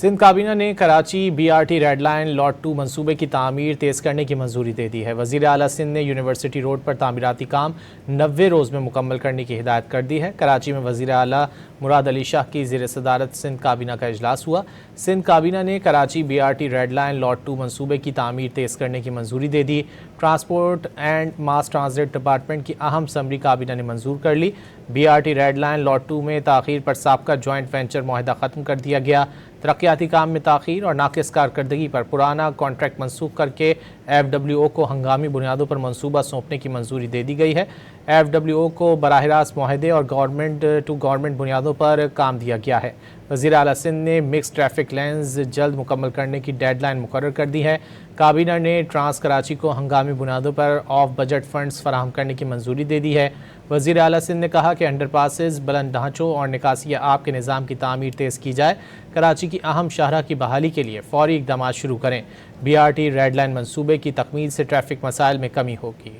सिंध काबीना ने Karachi BRT red line lot 2 मंसूबे की तामीर तेज़ करने की मंजूरी दे दी है। वज़ीर आला सिंध ने यूनिवर्सिटी रोड पर तामीराती काम 90 रोज़ में मुकम्मल करने की हिदायत कर दी है। कराची में वज़ीर आला मुराद अली शाह की ज़ेर सदारत सिंध काबीना का इजलास हुआ। सिंध काबीना ने Karachi BRT red line lot 2 मंसूबे की तामीर तेज़ करने की मंजूरी दे दी। Transport and mass transit department की अहम समरी काबीना ने मंजूर कर ली। BRT रेड लाइन लॉट 2 में ताख़ीर पर साबका जॉइंट वेंचर मुआहदा ख़त्म कर दिया गया। तरक्याती काम में ताख़ीर और नाक़िस कारकर्दगी पर पुराना कॉन्ट्रैक्ट मनसूख करके FWO को हंगामी बुनियादों पर मनसूबा सौंपने की मंजूरी दे दी गई है। FWO को बराह रास्त मुआहदे और गवर्नमेंट टू गवर्नमेंट बुनियादों पर काम दिया गया है। वज़ीर आला सिंध ने मिक्स ट्रैफिक लेंस जल्द मुकम्मल करने की डेडलाइन मुकर्रर कर दी है। काबीना ने ट्रांस कराची को हंगामी बुनियादों पर ऑफ बजट फंड्स फराहम करने की मंजूरी दे दी है। वज़ीर आला सिंध ने कहा कि अंडरपासेस, बुलंद ढांचों और निकासी आब के निज़ाम की तामीर तेज़ की जाए। कराची की अहम शाहरा की बहाली के लिए फ़ौरी इक़दामात शुरू करें। BRT रेड लाइन मनसूबे की तकमील से ट्रैफिक मसाइल में कमी होगी।